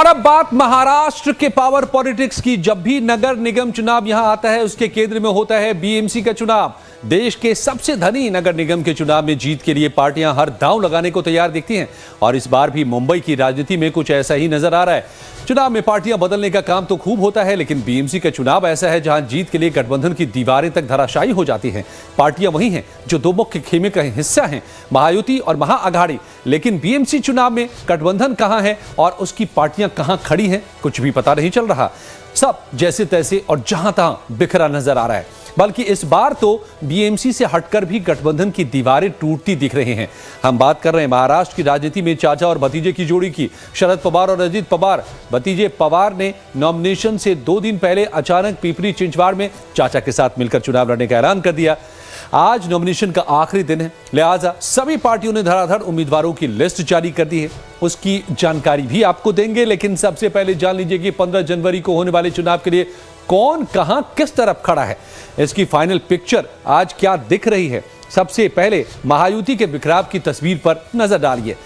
और अब बात महाराष्ट्र के पावर पॉलिटिक्स की। जब भी नगर निगम चुनाव यहां आता है उसके केंद्र में होता है बीएमसी का चुनाव। देश के सबसे धनी नगर निगम के चुनाव में जीत के लिए पार्टियां हर दांव लगाने को तैयार दिखती हैं और इस बार भी मुंबई की राजनीति में कुछ ऐसा ही नजर आ रहा है। चुनाव में पार्टियां बदलने का काम तो खूब होता है, लेकिन बीएमसी का चुनाव ऐसा है जहां जीत के लिए गठबंधन की दीवारें तक धराशायी हो जाती हैं। पार्टियां वही हैं जो दो मुख्य खेमे का हिस्सा हैं, महायुति और महाअघाड़ी। लेकिन बीएमसी चुनाव में गठबंधन कहां है और उसकी पार्टियां कहां खड़ी हैं, कुछ भी पता नहीं चल रहा। सब जैसे तैसे और जहां तहां बिखरा नजर आ रहा है। बल्कि इस बार तो बीएमसी से हटकर भी गठबंधन की दीवारें टूटती दिख रही हैं। हम बात कर रहे हैं महाराष्ट्र की राजनीति में चाचा और भतीजे की जोड़ी की। शरद पवार और अजित पवार। भतीजे पवार ने नॉमिनेशन से 2 दिन पहले अचानक पिपरी चिंचवाड़ में चाचा के साथ मिलकर चुनाव लड़ने का ऐलान कर दिया। आज नॉमिनेशन का आखिरी दिन है, लिहाजा सभी पार्टियों ने धड़ाधड़ उम्मीदवारों की लिस्ट जारी कर दी है। उसकी जानकारी भी आपको देंगे, लेकिन सबसे पहले जान लीजिए कि 15 जनवरी को होने वाले चुनाव के लिए कौन कहां किस तरफ खड़ा है। इसकी फाइनल पिक्चर आज क्या दिख रही है। सबसे पहले महायुति के बिखराव की तस्वीर पर नजर डालिए।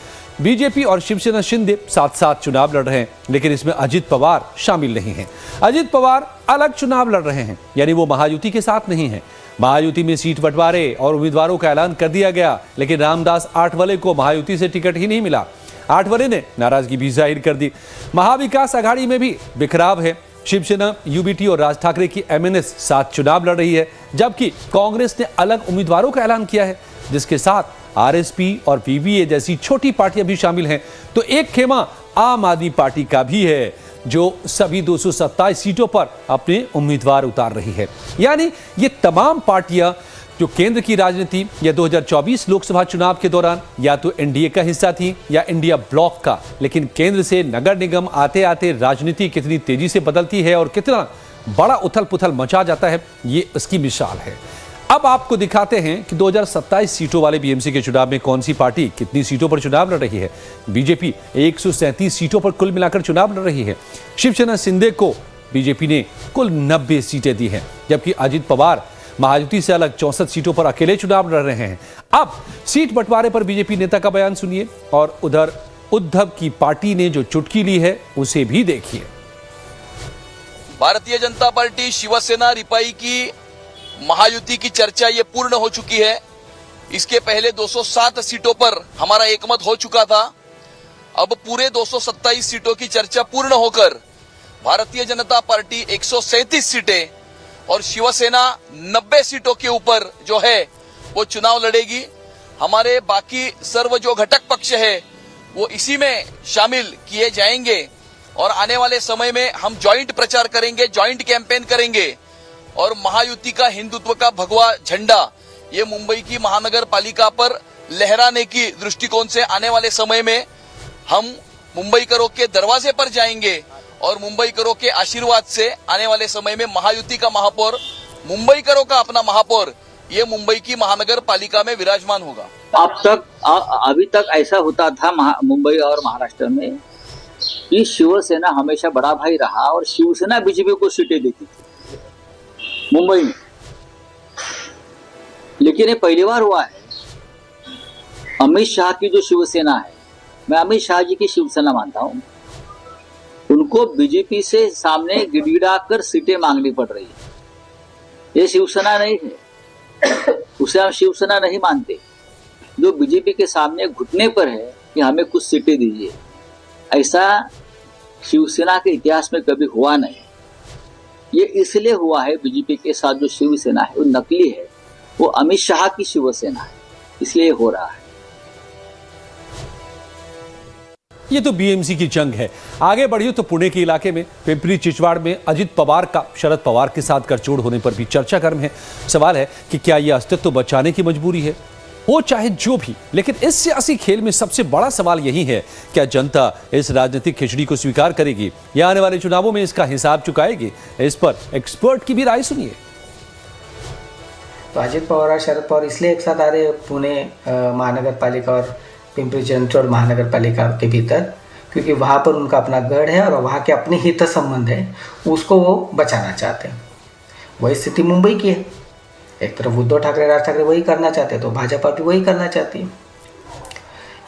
बीजेपी और शिवसेना शिंदे साथ साथ चुनाव लड़ रहे हैं, लेकिन इसमें अजित पवार शामिल नहीं हैं। अजित पवार अलग चुनाव लड़ रहे हैं, यानी वो महायुति के साथ नहीं है। महायुति में सीट बंटवारे और उम्मीदवारों का ऐलान कर दिया गया, लेकिन रामदास आठवले को महायुति से टिकट ही नहीं मिला। आठवले ने नाराजगी भी जाहिर कर दी। महाविकास आघाड़ी में भी बिखराव है। शिवसेना, यूबीटी और राज ठाकरे की एमएनएस साथ चुनाव लड़ रही है, जबकि कांग्रेस ने अलग उम्मीदवारों का ऐलान किया है, जिसके साथ आरएसपी और वीवीए जैसी छोटी पार्टियां भी शामिल हैं। तो एक खेमा आम आदमी पार्टी का भी है, जो सभी 227 सीटों पर अपने उम्मीदवार उतार रही है। यानी ये तमाम पार्टियां जो केंद्र की राजनीति या 2024 लोकसभा चुनाव के दौरान या तो एनडीए का हिस्सा थी या इंडिया ब्लॉक का, लेकिन केंद्र से नगर निगम आते आते राजनीति कितनी तेजी से बदलती है और कितना बड़ा उथल पुथल मचा जाता है, ये इसकी मिसाल है। अब आपको दिखाते हैं कि 2027 सीटों वाले बीएमसी के चुनाव में कौन सी पार्टी कितनी सीटों पर चुनाव लड़ रही है। बीजेपी 137 सीटों पर कुल मिलाकर चुनाव लड़ रही है। शिवसेना शिंदे को बीजेपी ने कुल 90 सीटें दी हैं, जबकि अजित पवार महायुति से अलग 64 सीटों पर अकेले चुनाव लड़ रहे हैं। अब सीट बंटवारे पर बीजेपी नेता का बयान सुनिए और उधर उद्धव की पार्टी ने जो चुटकी ली है उसे भी देखिए। भारतीय जनता पार्टी शिवसेना रिपाई की महायुति की चर्चा ये पूर्ण हो चुकी है। इसके पहले 207 सीटों पर हमारा एकमत हो चुका था। अब पूरे 227 सीटों की चर्चा पूर्ण होकर भारतीय जनता पार्टी 137 सीटें और शिवसेना 90 सीटों के ऊपर जो है वो चुनाव लड़ेगी। हमारे बाकी सर्व जो घटक पक्ष है वो इसी में शामिल किए जाएंगे और आने वाले समय में हम जॉइंट प्रचार करेंगे, जॉइंट कैंपेन करेंगे और महायुति का हिंदुत्व का भगवा झंडा ये मुंबई की महानगर पालिका पर लहराने की दृष्टिकोण से आने वाले समय में हम मुंबई करों के दरवाजे पर जाएंगे और मुंबई करों के आशीर्वाद से आने वाले समय में महायुति का महापौर, मुंबई करों का अपना महापौर ये मुंबई की महानगर पालिका में विराजमान होगा। अभी तक ऐसा होता था मुंबई और महाराष्ट्र में कि शिवसेना हमेशा बड़ा भाई रहा और शिवसेना बीजेपी को सीटें देती थी मुंबई में। लेकिन ये पहली बार हुआ है। अमित शाह की जो शिवसेना है, मैं अमित शाह जी की शिवसेना मानता हूं, उनको बीजेपी से सामने गिड़गिड़ा कर सीटें मांगनी पड़ रही है। ये शिवसेना नहीं है, उसे हम शिवसेना नहीं मानते। जो बीजेपी के सामने घुटने पर है कि हमें कुछ सीटें दीजिए, ऐसा शिवसेना के इतिहास में कभी हुआ नहीं। ये इसलिए हुआ है, बीजेपी के साथ जो शिवसेना है वो नकली है, वो अमित शाह की शिवसेना है, इसलिए हो रहा है। ये तो बीएमसी की जंग है। आगे बढ़िए तो पुणे के इलाके में पिपरी चिंचवाड़ में अजित पवार का शरद पवार के साथ गठजोड़ होने पर भी चर्चा गर्म है। सवाल है कि क्या यह अस्तित्व बचाने की मजबूरी है, हो चाहे जो भी। लेकिन इस सियासी खेल में सबसे बड़ा सवाल यही है, क्या जनता इस राजनीतिक खिचड़ी को स्वीकार करेगी या आने वाले चुनावों में इसका हिसाब चुकाएगी। इस पर एक्सपर्ट की भी राय सुनिए। तो अजित पवार और शरद पवार इसलिए एक साथ आ रहे पुणे महानगर पालिका और पिंपरी चिंचवड़ महानगर पालिका के भीतर, क्योंकि वहाँ पर उनका अपना गढ़ है और वहाँ के अपने हित संबंध है, उसको वो बचाना चाहते हैं। वही स्थिति मुंबई की है। एक तरफ उद्धव ठाकरे, राज ठाकरे वही करना चाहते हैं, तो भाजपा भी वही करना चाहती है।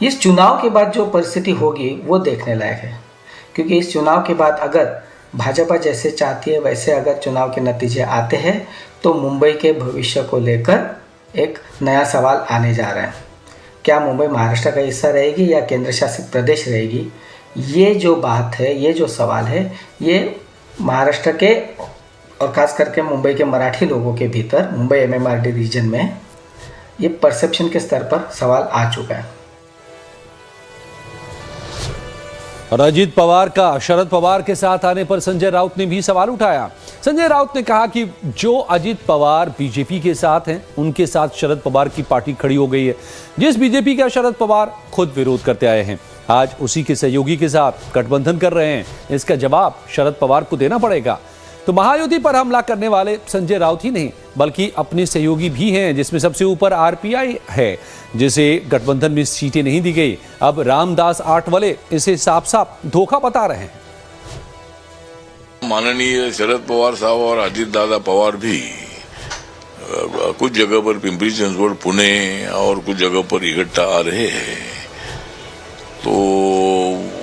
इस चुनाव के बाद जो परिस्थिति होगी वो देखने लायक है। क्योंकि इस चुनाव के बाद अगर भाजपा जैसे चाहती है वैसे अगर चुनाव के नतीजे आते हैं तो मुंबई के भविष्य को लेकर एक नया सवाल आने जा रहा है। क्या मुंबई महाराष्ट्र का हिस्सा रहेगी या केंद्र शासित प्रदेश रहेगी? ये जो बात है, ये जो सवाल है, ये महाराष्ट्र के और ख़ास करके मुंबई के मराठी लोगों के भीतर, मुंबई MMRD रीजन में ये परसेप्शन के स्तर पर सवाल आ चुका है। और अजीत पवार का शरद पवार के साथ आने पर संजय राउत ने भी सवाल उठाया। संजय राउत ने कहा कि जो अजीत पवार बीजेपी के साथ हैं, उनके साथ शरद पवार की पार्टी खड़ी हो गई है। जिस बीजेपी का शरद पवार खुद विरोध करते आए हैं, आज उसी के सहयोगी के साथ गठबंधन कर रहे हैं। इसका जवाब शरद पवार को देना पड़ेगा। तो महायुति पर हमला करने वाले संजय राउत ही नहीं बल्कि अपने सहयोगी भी हैं, जिसमें सबसे ऊपर RPI है, जिसे गठबंधन में सीटें नहीं दी गई। अब रामदास आठवले इसे साफ साफ धोखा बता रहे हैं। माननीय शरद पवार साहब और अजीत दादा पवार भी कुछ जगह पर पिंपरी चिंचवड, पुणे और कुछ जगह पर इकट्ठा आ रहे हैं, तो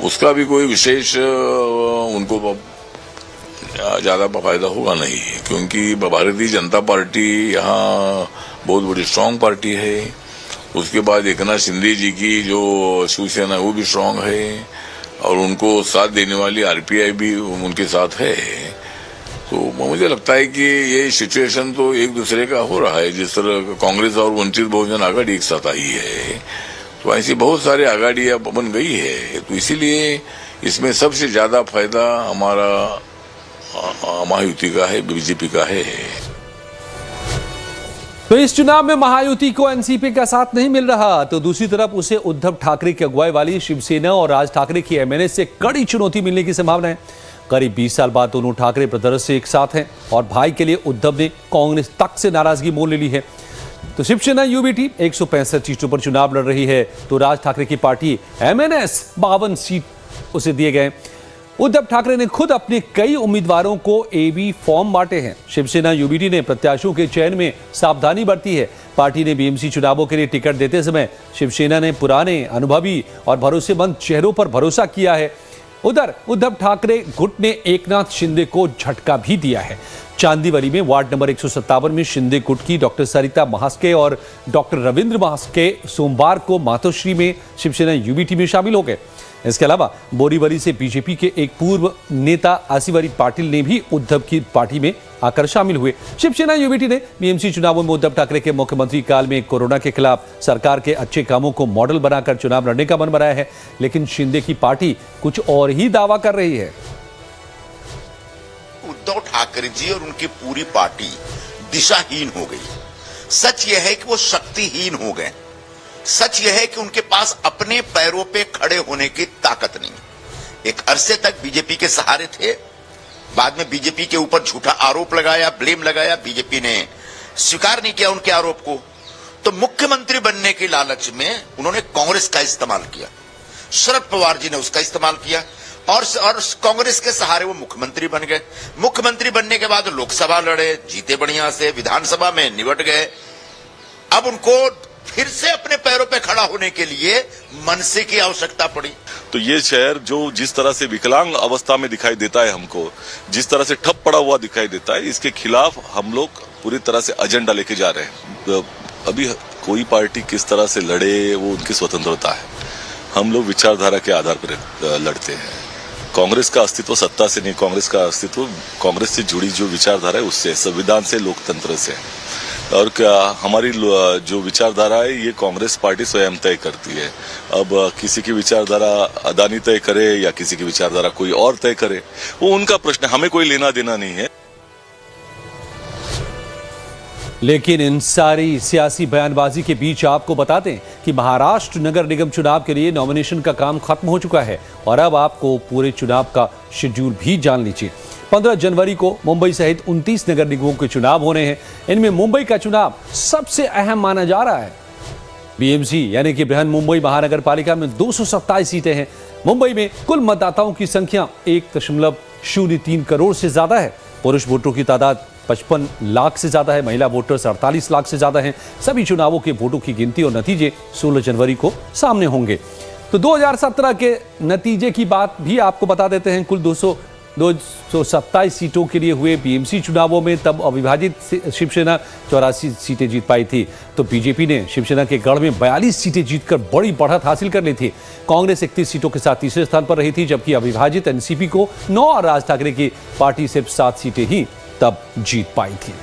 उसका भी कोई विशेष उनको ज्यादा फायदा होगा नहीं, क्योंकि भारतीय जनता पार्टी यहाँ बहुत बड़ी स्ट्रांग पार्टी है। उसके बाद एकनाथ शिंदे जी की जो शिवसेना है वो भी स्ट्रांग है और उनको साथ देने वाली RPI भी उनके साथ है। तो मुझे लगता है कि ये सिचुएशन तो एक दूसरे का हो रहा है। जिस तरह कांग्रेस और वंचित बहुजन आघाड़ी एक साथ आई है, तो ऐसी बहुत सारी आघाड़ियां बन गई है। तो इसीलिए इसमें सबसे ज्यादा फायदा हमारा महायुति का है, बीजेपी का है। तो इस चुनाव में महायुति को एनसीपी का साथ नहीं मिल रहा, तो दूसरी तरफ उसे उद्धव ठाकरे की अगुवाई वाली शिवसेना और राज ठाकरे की MNS से कड़ी चुनौती मिलने की संभावना है। करीब 20 साल बाद दोनों ठाकरे ब्रदर्स से एक साथ हैं और भाई के लिए उद्धव ने कांग्रेस तक से नाराजगी मोल ले ली है। तो शिवसेना UBT 165 सीटों पर चुनाव लड़ रही है, तो राज ठाकरे की पार्टी MNS 52 सीट उसे दिए गए। उद्धव ठाकरे ने खुद अपने कई उम्मीदवारों को AB फॉर्म बांटे हैं। शिवसेना UBT ने प्रत्याशियों के चयन में सावधानी बरती है। पार्टी ने BMC चुनावों के लिए टिकट देते समय शिवसेना ने पुराने, अनुभवी और भरोसेमंद चेहरों पर भरोसा किया है। उधर उद्धव ठाकरे गुट ने एकनाथ शिंदे को झटका भी दिया है। चांदीवली में वार्ड नंबर 157 में शिंदे गुट की डॉक्टर सरिता महास्के और डॉक्टर रविंद्र महास्के सोमवार को मातोश्री में शिवसेना UBT में शामिल हो गए। इसके अलावा बोरीवली से बीजेपी के एक पूर्व नेता आसिवरी पाटिल ने भी उद्धव की पार्टी में आकर शामिल हुए। शिवसेना UBT ने BMC चुनावों में उद्धव ठाकरे के मुख्यमंत्री काल में कोरोना के खिलाफ सरकार के अच्छे कामों को मॉडल बनाकर चुनाव लड़ने का मन बनाया है, लेकिन शिंदे की पार्टी कुछ और ही दावा कर रही है। उद्धव ठाकरे जी और उनकी पूरी पार्टी दिशाहीन हो गई। सच यह है कि वो शक्तिहीन हो गए। सच यह है कि उनके पास अपने पैरों पे खड़े होने की ताकत नहीं। एक अरसे तक बीजेपी के सहारे थे, बाद में बीजेपी के ऊपर झूठा आरोप लगाया, ब्लेम लगाया, बीजेपी ने स्वीकार नहीं किया उनके आरोप को। तो मुख्यमंत्री बनने के लालच में उन्होंने कांग्रेस का इस्तेमाल किया, शरद पवार जी ने उसका इस्तेमाल किया और कांग्रेस के सहारे वो मुख्यमंत्री बन गए। मुख्यमंत्री बनने के बाद लोकसभा लड़े, जीते बढ़िया से, विधानसभा में निपट गए। अब उनको फिर से अपने पैरों पे खड़ा होने के लिए मनसे की आवश्यकता पड़ी। तो ये शहर जो जिस तरह से विकलांग अवस्था में दिखाई देता है, हमको जिस तरह से ठप पड़ा हुआ दिखाई देता है, इसके खिलाफ हम लोग पूरी तरह से एजेंडा लेके जा रहे हैं। अभी कोई पार्टी किस तरह से लड़े वो उनकी स्वतंत्रता है। हम लोग विचारधारा के आधार पर लड़ते हैं। कांग्रेस का अस्तित्व सत्ता से नहीं, कांग्रेस का अस्तित्व कांग्रेस से जुड़ी जो विचारधारा है उससे, संविधान से, लोकतंत्र से। और क्या हमारी जो विचारधारा है ये कांग्रेस पार्टी स्वयं तय करती है। अब किसी की विचारधारा अदानी तय करे या किसी की विचारधारा कोई और तय करे, वो उनका प्रश्न है, हमें कोई लेना देना नहीं है। लेकिन इन सारी सियासी बयानबाजी के बीच आपको बता दें कि महाराष्ट्र नगर निगम चुनाव के लिए नॉमिनेशन का काम खत्म हो चुका है और अब आपको पूरे चुनाव का शेड्यूल भी जान लीजिए। 15 जनवरी को मुंबई सहित 29 नगर निगमों के चुनाव होने हैं। इनमें मुंबई का चुनाव सबसे अहम माना जा रहा है। BMC यानी कि बृहन मुंबई महानगर पालिका में 227 सीटें हैं। मुंबई में कुल मतदाताओं की संख्या 1.03 करोड़ से ज्यादा है। पुरुष वोटरों की तादाद 55 लाख से ज्यादा है। महिला वोटर्स 48 लाख से ज्यादा हैं। सभी चुनावों के वोटों की गिनती और नतीजे 16 जनवरी को सामने होंगे। तो 2017 के नतीजे की बात भी आपको बता देते हैं। कुल 227 सीटों के लिए हुए बीएमसी चुनावों में तब अविभाजित शिवसेना 84 सीटें जीत पाई थी। तो बीजेपी ने शिवसेना के गढ़ में 42 सीटें जीतकर बड़ी बढ़त हासिल कर ली थी। कांग्रेस 31 सीटों के साथ तीसरे स्थान पर रही थी, जबकि अविभाजित एनसीपी को 9 और राज ठाकरे की पार्टी सिर्फ 7 सीटें ही तब जीत पाई थी।